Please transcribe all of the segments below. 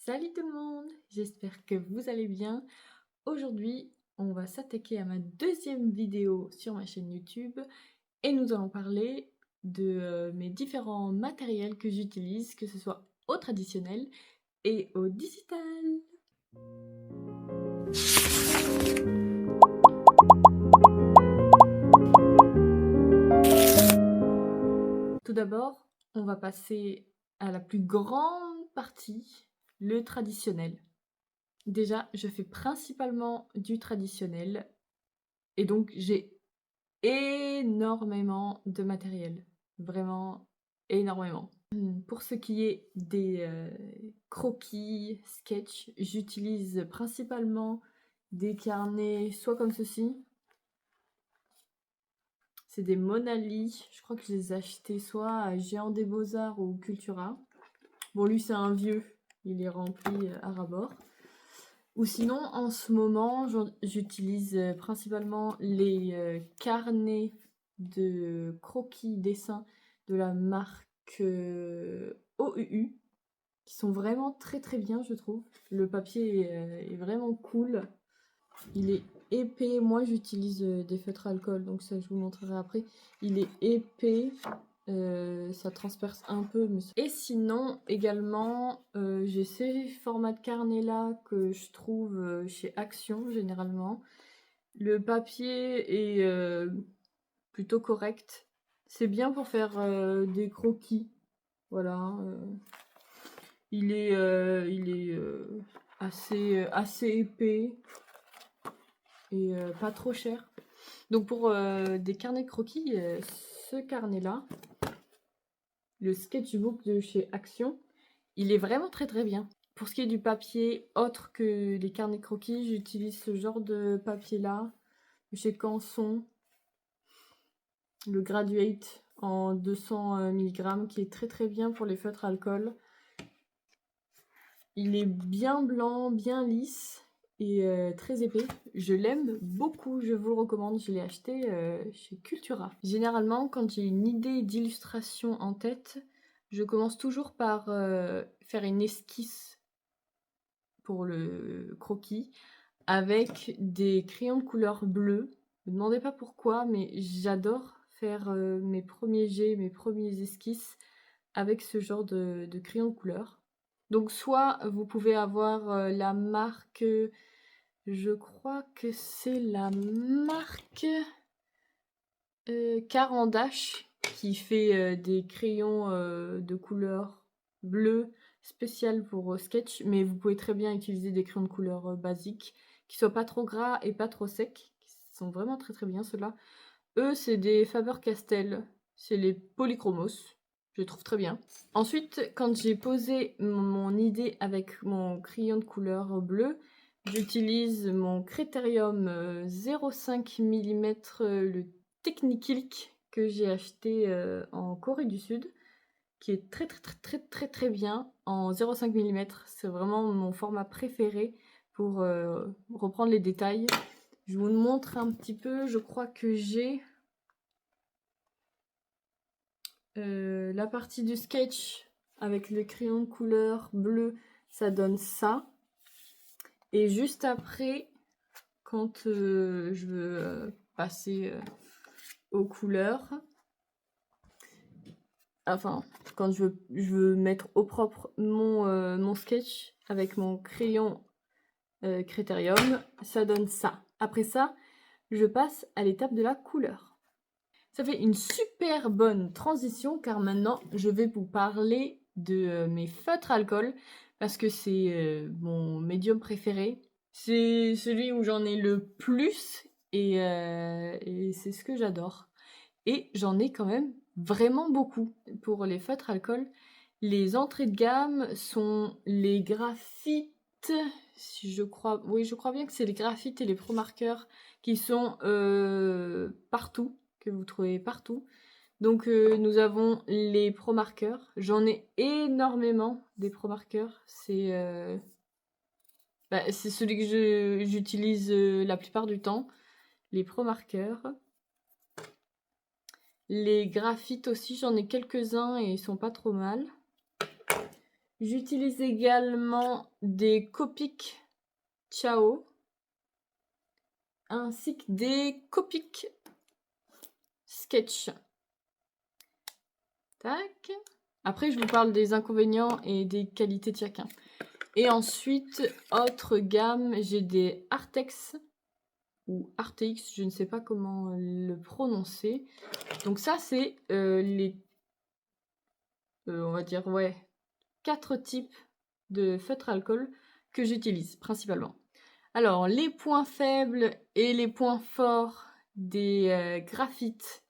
Salut tout le monde, j'espère que vous allez bien. Aujourd'hui, on va s'attaquer à ma deuxième vidéo sur ma chaîne YouTube et nous allons parler de mes différents matériels que j'utilise, que ce soit au traditionnel et au digital. Tout d'abord, on va passer à la plus grande partie, le traditionnel. Déjà, je fais principalement du traditionnel et donc j'ai énormément de matériel, vraiment énormément. Pour ce qui est des croquis, sketch, j'utilise principalement des carnets soit comme ceci. C'est des Monali, je crois que je les ai achetés soit à Géant des Beaux-Arts ou Cultura. Bon, lui c'est un vieux, il est rempli à ras-bord. Ou sinon, en ce moment, j'utilise principalement les carnets de croquis dessins de la marque OUU, qui sont vraiment très très bien, je trouve. Le papier est vraiment cool. Il est épais. Moi, j'utilise des feutres alcool, donc ça, je vous montrerai après. Il est épais. Ça transperce un peu. Et sinon, également, j'ai ces formats de carnet-là que je trouve chez Action, généralement. Le papier est plutôt correct. C'est bien pour faire des croquis. Voilà. Il est assez épais et pas trop cher. Donc pour des carnets de croquis, ce carnet-là, le sketchbook de chez Action, il est vraiment très très bien. Pour ce qui est du papier autre que les carnets de croquis, j'utilise ce genre de papier-là de chez Canson, le Graduate en 200 mg qui est très très bien pour les feutres alcool. Il est bien blanc, bien lisse et très épais. Je l'aime beaucoup, je vous le recommande. Je l'ai acheté chez Cultura. Généralement, quand j'ai une idée d'illustration en tête, je commence toujours par faire une esquisse pour le croquis avec des crayons de couleur bleue. Ne me demandez pas pourquoi, mais j'adore faire mes premiers jets, mes premiers esquisses avec ce genre de crayons de couleur. Donc soit vous pouvez avoir la marque, je crois que c'est la marque Caran d'Ache qui fait des crayons de couleur bleue spécial pour sketch, mais vous pouvez très bien utiliser des crayons de couleur basiques qui soient pas trop gras et pas trop secs, qui sont vraiment très très bien ceux-là. Eux, c'est des Faber-Castell, c'est les Polychromos, je les trouve très bien. Ensuite, quand j'ai posé mon idée avec mon crayon de couleur bleu, j'utilise mon Critérium 0,5 mm, le Technicolor que j'ai acheté en Corée du Sud, qui est très très très très très très bien en 0,5 mm. C'est vraiment mon format préféré pour reprendre les détails. Je vous montre un petit peu, je crois que j'ai la partie du sketch avec le crayon de couleur bleu, ça donne ça. Et juste après, quand je veux passer aux couleurs, enfin, quand je veux mettre au propre mon sketch avec mon crayon Critérium, ça donne ça. Après ça, je passe à l'étape de la couleur. Ça fait une super bonne transition car maintenant je vais vous parler de mes feutres alcool parce que c'est mon médium préféré. C'est celui où j'en ai le plus et c'est ce que j'adore. Et j'en ai quand même vraiment beaucoup. Pour les feutres alcool, les entrées de gamme sont les graphites, si je crois, oui je crois bien que c'est les graphites et les pro marqueurs qui sont partout, que vous trouvez partout. Donc nous avons les pro marqueurs. J'en ai énormément des pro marqueurs. C'est celui que j'utilise la plupart du temps. Les pro marqueurs. Les graphites aussi, j'en ai quelques-uns et ils sont pas trop mal. J'utilise également des Copic Ciao ainsi que des Copic Sketch. Tac. Après, je vous parle des inconvénients et des qualités de chacun. Et ensuite, autre gamme, j'ai des Artex ou Artx, je ne sais pas comment le prononcer. Donc ça, c'est les, on va dire, ouais, 4 types de feutre alcool que j'utilise principalement. Alors, les points faibles et les points forts des graphites.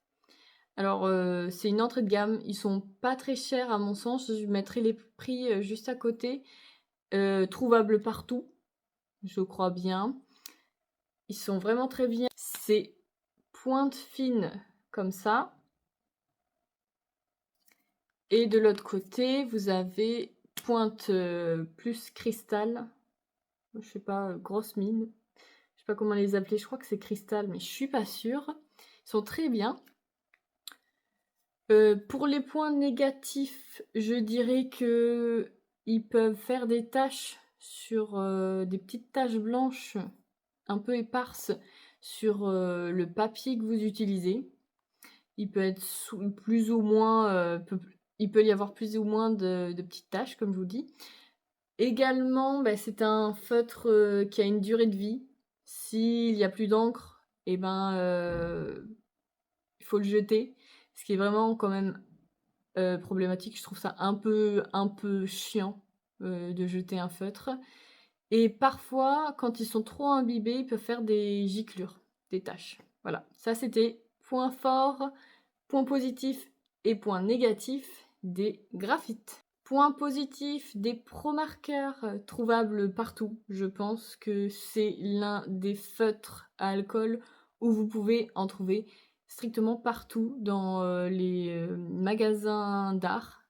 Alors, c'est une entrée de gamme. Ils sont pas très chers à mon sens. Je mettrai les prix juste à côté. Trouvables partout, je crois bien. Ils sont vraiment très bien. C'est pointe fine comme ça. Et de l'autre côté, vous avez pointe plus cristal. Je sais pas, grosse mine. Je sais pas comment les appeler. Je crois que c'est cristal, mais je suis pas sûre. Ils sont très bien. Pour les points négatifs, je dirais que ils peuvent faire des taches sur des petites taches blanches un peu éparses sur le papier que vous utilisez. Il peut être plus ou moins, il peut y avoir plus ou moins de petites taches, comme je vous dis. Également, bah, c'est un feutre qui a une durée de vie. S'il n'y a plus d'encre, et ben, il faut le jeter. Ce qui est vraiment quand même problématique. Je trouve ça un peu chiant de jeter un feutre. Et parfois, quand ils sont trop imbibés, ils peuvent faire des giclures, des taches. Voilà, ça c'était point fort, point positif et point négatif des graphites. Point positif des pro-marqueurs trouvables partout. Je pense que c'est l'un des feutres à alcool où vous pouvez en trouver strictement partout dans les magasins d'art.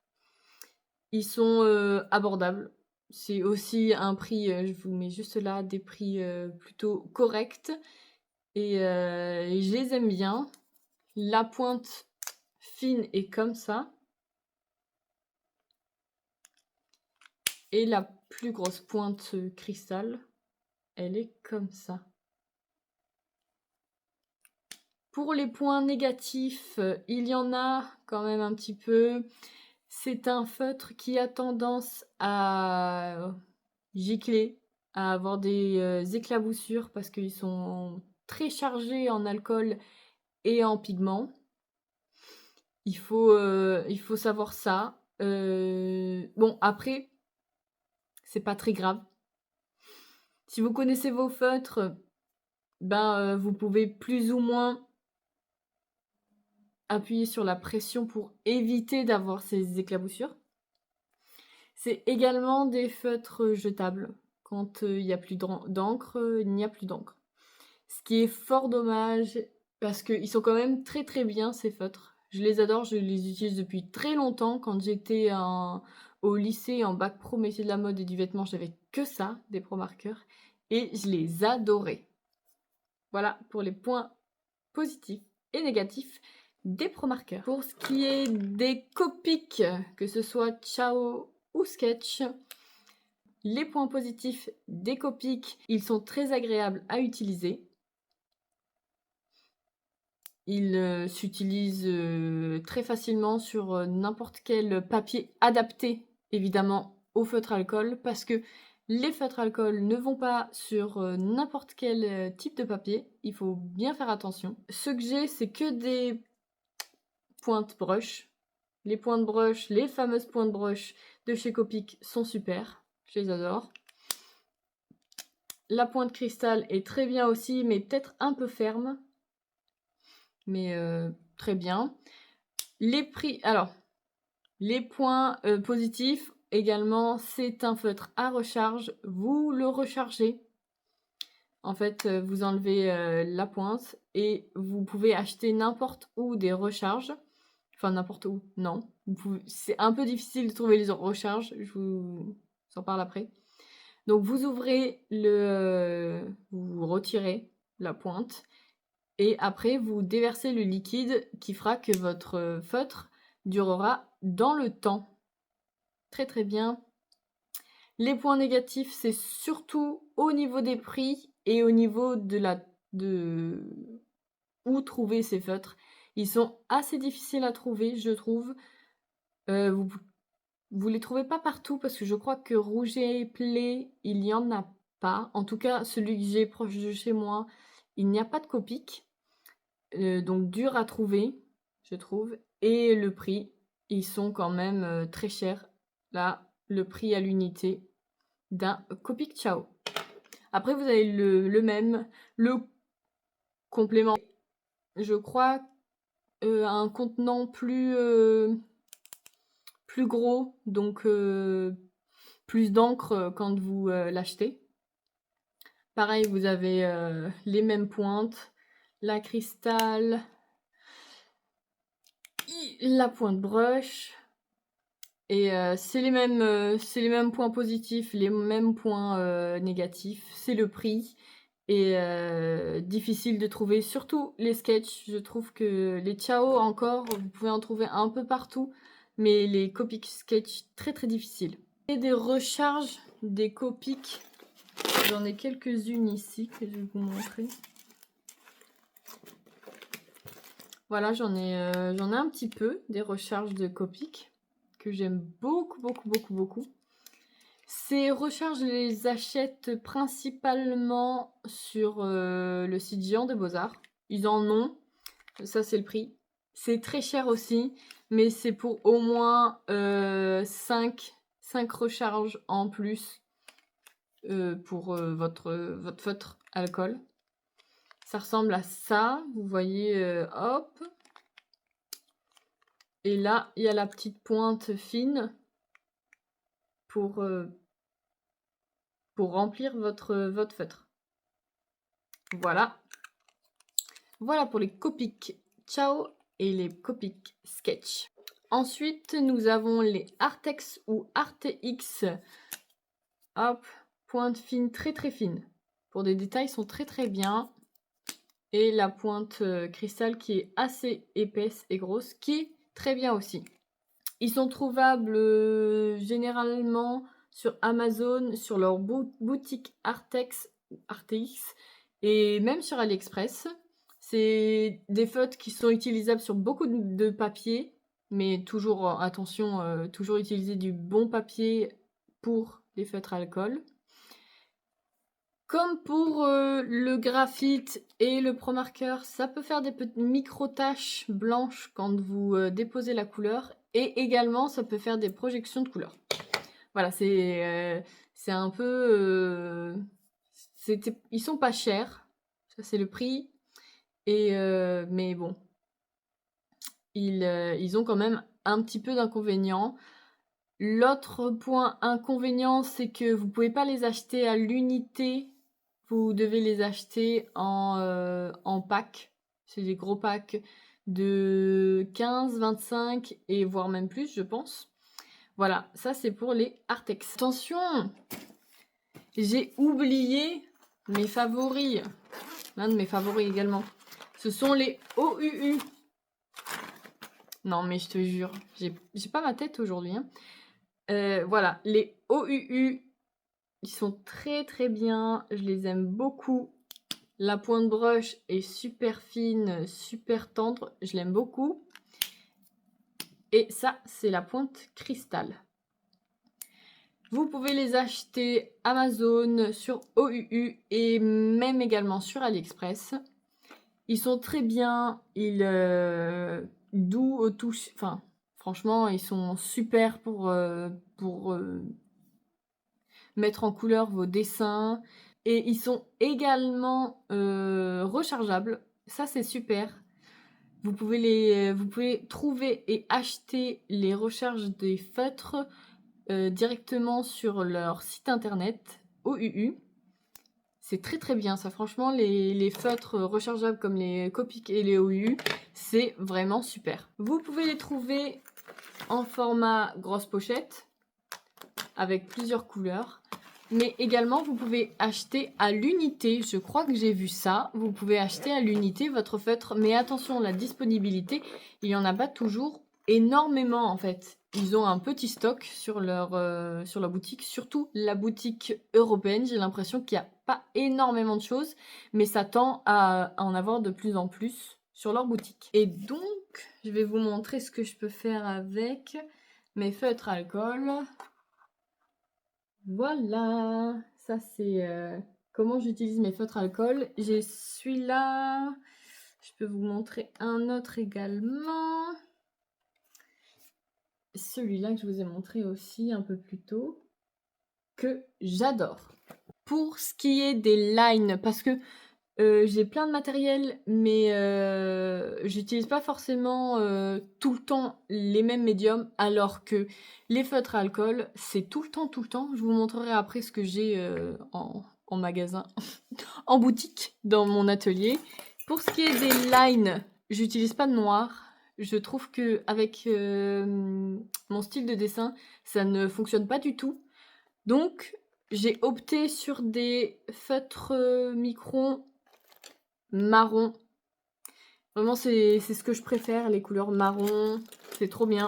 Ils sont abordables. C'est aussi un prix, je vous mets juste là, des prix plutôt corrects. Et je les aime bien. La pointe fine est comme ça. Et la plus grosse pointe cristal, elle est comme ça. Pour les points négatifs, il y en a quand même un petit peu. C'est un feutre qui a tendance à gicler, à avoir des éclaboussures parce qu'ils sont très chargés en alcool et en pigments. Il faut savoir ça. Bon, après, c'est pas très grave. Si vous connaissez vos feutres, ben, vous pouvez plus ou moins appuyer sur la pression pour éviter d'avoir ces éclaboussures. C'est également des feutres jetables. Quand il n'y a plus d'encre, il n'y a plus d'encre. Ce qui est fort dommage parce qu'ils sont quand même très très bien ces feutres. Je les adore, je les utilise depuis très longtemps. Quand j'étais au lycée en bac pro métier de la mode et du vêtement, j'avais que ça, des pro marqueurs. Et je les adorais. Voilà pour les points positifs et négatifs des pro marqueurs. Pour ce qui est des Copic, que ce soit Ciao ou Sketch, les points positifs des Copic, ils sont très agréables à utiliser. Ils s'utilisent très facilement sur n'importe quel papier adapté, évidemment, au feutre alcool, parce que les feutres alcool ne vont pas sur n'importe quel type de papier. Il faut bien faire attention. Ce que j'ai, c'est que des pointes brush. Les pointes brush, les fameuses pointes brush de chez Copic sont super. Je les adore. La pointe cristal est très bien aussi, mais peut-être un peu ferme. Mais très bien. Les prix, alors, les points positifs également, c'est un feutre à recharge. Vous le rechargez. En fait, vous enlevez la pointe et vous pouvez acheter n'importe où des recharges. Enfin, n'importe où, non. C'est un peu difficile de trouver les recharges, je vous en parle après. Donc, vous ouvrez vous retirez la pointe et après, vous déversez le liquide qui fera que votre feutre durera dans le temps. Très très bien. Les points négatifs, c'est surtout au niveau des prix et au niveau de où trouver ces feutres. Ils sont assez difficiles à trouver, je trouve. Vous les trouvez pas partout parce que je crois que Rouget Play, il y en a pas. En tout cas, celui que j'ai proche de chez moi, il n'y a pas de Copic. Donc dur à trouver, je trouve. Et le prix, ils sont quand même très chers. Là, le prix à l'unité d'un Copic Ciao. Après, vous avez le même, le complément. Je crois un contenant plus gros, donc plus d'encre quand vous l'achetez. Pareil, vous avez les mêmes pointes, la cristal, la pointe brush. Et c'est les mêmes points positifs, les mêmes points négatifs. C'est le prix. Et difficile de trouver, surtout les sketchs. Je trouve que les Ciao encore, vous pouvez en trouver un peu partout. Mais les Copic sketch, très très difficiles. Et des recharges des Copic. J'en ai quelques-unes ici que je vais vous montrer. Voilà, j'en ai un petit peu, des recharges de Copic, que j'aime beaucoup, beaucoup, beaucoup, beaucoup. Ces recharges, je les achète principalement sur le site Géant des Beaux-Arts. Ils en ont, ça c'est le prix. C'est très cher aussi, mais c'est pour au moins 5 recharges en plus pour votre feutre alcool. Ça ressemble à ça, vous voyez, hop. Et là, il y a la petite pointe fine pour remplir votre feutre. Voilà. Voilà pour les Copic Ciao et les Copic Sketch. Ensuite, nous avons les Artex ou Artx. Hop, pointe fine, très très fine. Pour des détails, sont très très bien. Et la pointe cristal qui est assez épaisse et grosse, qui est très bien aussi. Ils sont trouvables généralement sur Amazon, sur leur boutique Artex, Artx, et même sur AliExpress. C'est des feutres qui sont utilisables sur beaucoup de papier, mais toujours, attention, toujours utiliser du bon papier pour les feutres à alcool. Comme pour le graphite et le pro marqueur, ça peut faire des petites micro-taches blanches quand vous déposez la couleur. Et également, ça peut faire des projections de couleur. Voilà, c'est un peu... ils sont pas chers. Ça, c'est le prix. Et, mais bon, ils ont quand même un petit peu d'inconvénients. L'autre point inconvénient, c'est que vous pouvez pas les acheter à l'unité. Vous devez les acheter en pack. C'est des gros packs de 15, 25 et voire même plus, je pense. Voilà, ça c'est pour les Artex. Attention, j'ai oublié mes favoris. L'un de mes favoris également. Ce sont les OUU. Non mais je te jure, j'ai pas ma tête aujourd'hui. Hein. Voilà, les OUU. Ils sont très très bien, je les aime beaucoup. La pointe brush est super fine, super tendre, je l'aime beaucoup. Et ça, c'est la pointe cristal. Vous pouvez les acheter Amazon, sur OUU et même également sur AliExpress. Ils sont très bien, ils doux aux touches, enfin franchement ils sont super pour mettre en couleur vos dessins. Et ils sont également rechargeables. Ça, c'est super. Vous pouvez trouver et acheter les recharges des feutres directement sur leur site internet OUU. C'est très très bien ça. Franchement, les feutres rechargeables comme les Copic et les OUU, c'est vraiment super. Vous pouvez les trouver en format grosse pochette avec plusieurs couleurs. Mais également, vous pouvez acheter à l'unité. Je crois que j'ai vu ça. Vous pouvez acheter à l'unité votre feutre. Mais attention, la disponibilité, il n'y en a pas toujours énormément en fait. ils ont un petit stock sur leur boutique, surtout la boutique européenne. J'ai l'impression qu'il n'y a pas énormément de choses, mais ça tend à en avoir de plus en plus sur leur boutique. Et donc, je vais vous montrer ce que je peux faire avec mes feutres alcool. Voilà, ça c'est comment j'utilise mes feutres alcool. J'ai celui-là, je peux vous montrer un autre également. Celui-là que je vous ai montré aussi un peu plus tôt, que j'adore. Pour ce qui est des lines, parce que j'ai plein de matériel, mais j'utilise pas forcément tout le temps les mêmes médiums, alors que les feutres à alcool, c'est tout le temps, tout le temps. Je vous montrerai après ce que j'ai en magasin, en boutique, dans mon atelier. Pour ce qui est des lines, j'utilise pas de noir. Je trouve que avec mon style de dessin, ça ne fonctionne pas du tout. Donc, j'ai opté sur des feutres micron marron. Vraiment, c'est ce que je préfère, les couleurs marron. C'est trop bien.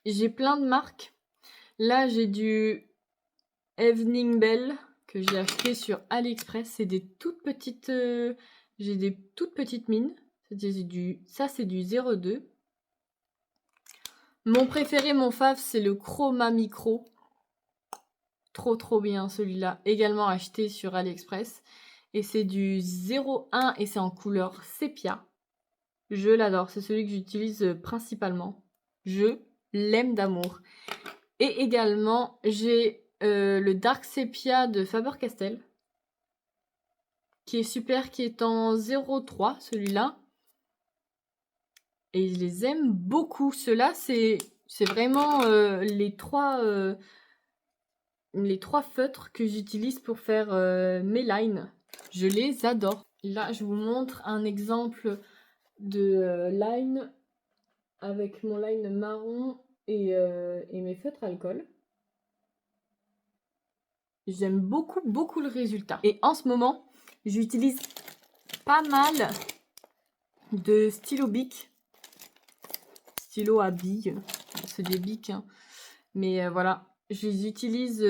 J'ai plein de marques. Là, j'ai du Evening Bell que j'ai acheté sur AliExpress. C'est des toutes petites... j'ai des toutes petites mines. Ça, c'est du 02. Mon préféré, mon fave, c'est le Chroma Micro. Trop bien celui-là. Également acheté sur AliExpress. Et c'est du 01 et c'est en couleur sépia. Je l'adore. C'est celui que j'utilise principalement. Je l'aime d'amour. Et également, j'ai le Dark Sepia de Faber-Castell. Qui est super, qui est en 03, celui-là. Et je les aime beaucoup. Ceux-là, c'est vraiment les trois feutres que j'utilise pour faire mes lines. Je les adore. Là, je vous montre un exemple de line avec mon line marron et mes feutres alcool. J'aime beaucoup le résultat. Et en ce moment, j'utilise pas mal de stylo bic. Stylo à billes. C'est des bics, hein. Mais voilà. Je les utilise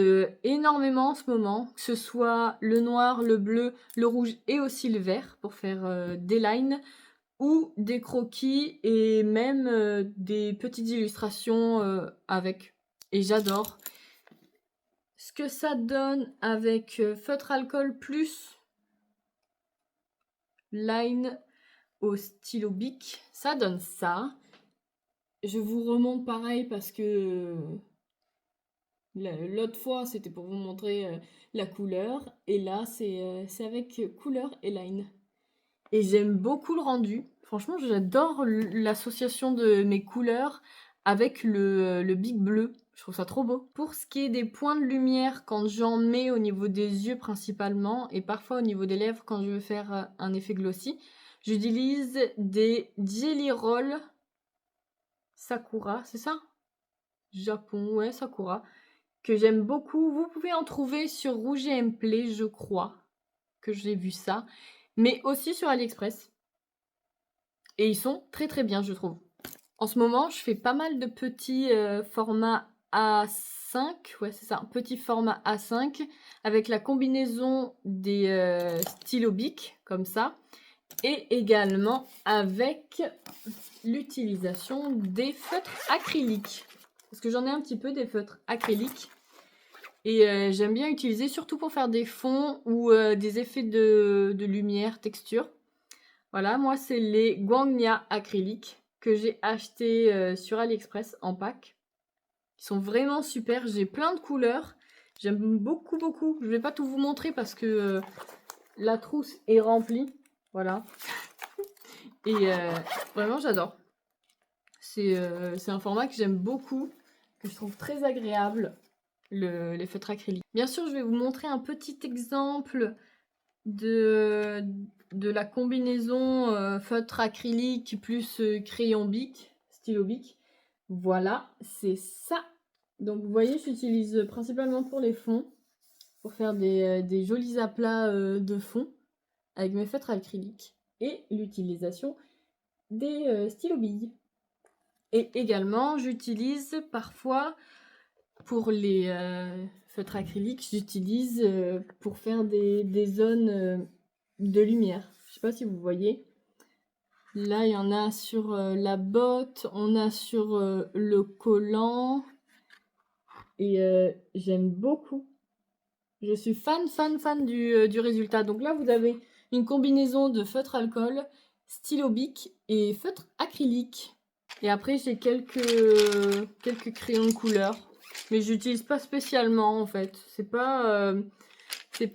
énormément en ce moment, que ce soit le noir, le bleu, le rouge et aussi le vert pour faire des lines ou des croquis et même des petites illustrations avec. Et j'adore. Ce que ça donne avec feutre alcool plus line au stylo bic, ça donne ça. Je vous remonte pareil parce que l'autre fois, c'était pour vous montrer la couleur. Et là, c'est avec couleur et line. Et j'aime beaucoup le rendu. Franchement, j'adore l'association de mes couleurs avec le bic bleu. Je trouve ça trop beau. Pour ce qui est des points de lumière, quand j'en mets au niveau des yeux principalement, et parfois au niveau des lèvres quand je veux faire un effet glossy, j'utilise des Jelly Roll Sakura, c'est ça? Japon, ouais, Sakura, que j'aime beaucoup. Vous pouvez en trouver sur Rouge et Play, je crois, que j'ai vu ça, mais aussi sur AliExpress. Et ils sont très bien, je trouve. En ce moment, je fais pas mal de petits formats A5, ouais c'est ça, un petit format A5 avec la combinaison des stylos bic, comme ça, et également avec l'utilisation des feutres acryliques. Parce que j'en ai un petit peu des feutres acryliques. Et j'aime bien utiliser surtout pour faire des fonds ou des effets de lumière, texture. Voilà, moi c'est les Guangnia acryliques que j'ai acheté sur AliExpress en pack. Ils sont vraiment super, j'ai plein de couleurs. J'aime beaucoup. Je vais pas tout vous montrer parce que la trousse est remplie. Voilà. Et vraiment j'adore. C'est un format que j'aime beaucoup, que je trouve très agréable, les feutres acryliques. Bien sûr, je vais vous montrer un petit exemple de la combinaison feutre acrylique plus crayon bic, stylo bic. Voilà, c'est ça. Donc vous voyez, j'utilise principalement pour les fonds, pour faire des jolis aplats de fond avec mes feutres acryliques et l'utilisation des stylos billes. Et également, j'utilise parfois pour les feutres acryliques, j'utilise pour faire des zones de lumière. Je sais pas si vous voyez. Là, il y en a sur la botte, on a sur le collant. Et j'aime beaucoup. Je suis fan du résultat. Donc là, vous avez une combinaison de feutre alcool, stylo bic et feutre acrylique. Et après, j'ai quelques crayons de couleur. Mais j'utilise pas spécialement, en fait. C'est pas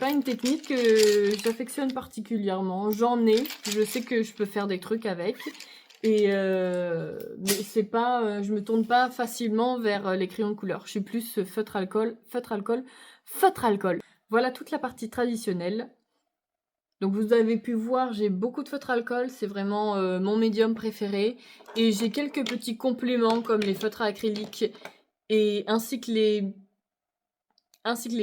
une technique que j'affectionne particulièrement. J'en ai. Je sais que je peux faire des trucs avec. Et mais c'est pas, je me tourne pas facilement vers les crayons de couleur. Je suis plus feutre alcool, feutre alcool, feutre alcool. Voilà toute la partie traditionnelle. Donc vous avez pu voir, j'ai beaucoup de feutre alcool, c'est vraiment mon médium préféré. Et j'ai quelques petits compléments comme les feutres acryliques et ainsi que les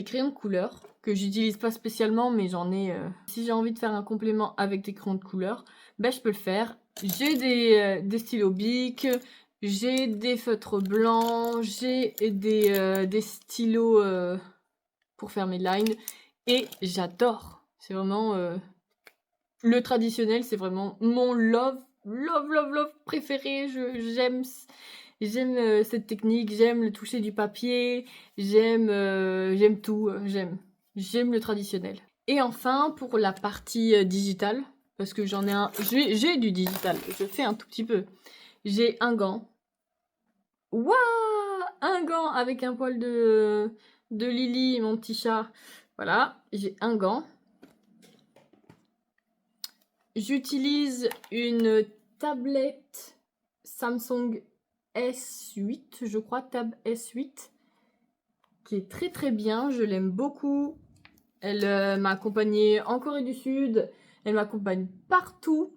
crayons de couleur que j'utilise pas spécialement, mais j'en ai. Si j'ai envie de faire un complément avec des crayons de couleur, ben je peux le faire. J'ai des stylos bic, j'ai des feutres blancs, j'ai des stylos pour faire mes lines et j'adore. C'est vraiment le traditionnel, c'est vraiment mon love préféré. J'aime cette technique, j'aime le toucher du papier, j'aime tout, j'aime le traditionnel. Et enfin, pour la partie digitale, parce que j'en ai j'ai du digital, je fais un tout petit peu. J'ai un gant. Waouh! Un gant avec un poil de Lily, mon petit chat. Voilà, j'ai un gant. J'utilise une tablette Samsung S8, je crois, Tab S8, qui est très très bien, je l'aime beaucoup. Elle m'a accompagnée en Corée du Sud, elle m'accompagne partout.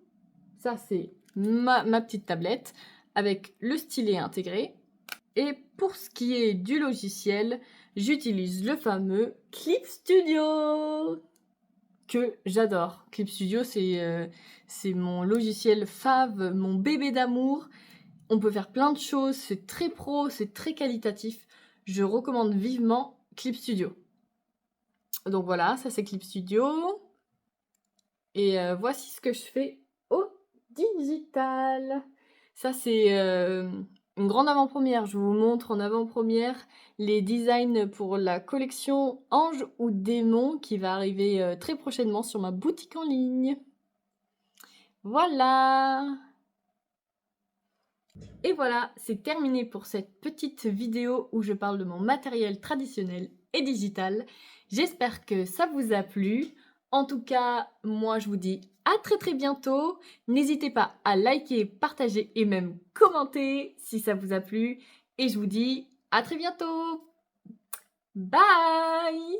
Ça, c'est ma petite tablette avec le stylet intégré. Et pour ce qui est du logiciel, j'utilise le fameux Clip Studio que j'adore. Clip Studio, c'est mon logiciel fave, mon bébé d'amour. On peut faire plein de choses, c'est très pro, c'est très qualitatif. Je recommande vivement Clip Studio. Donc voilà, ça c'est Clip Studio. Et voici ce que je fais au digital. Ça c'est une grande avant-première. Je vous montre en avant-première les designs pour la collection Ange ou Démon qui va arriver très prochainement sur ma boutique en ligne. Voilà! Et voilà, c'est terminé pour cette petite vidéo où je parle de mon matériel traditionnel et digital. J'espère que ça vous a plu. En tout cas, moi je vous dis à très très bientôt. N'hésitez pas à liker, partager et même commenter si ça vous a plu. Et je vous dis à très bientôt. Bye!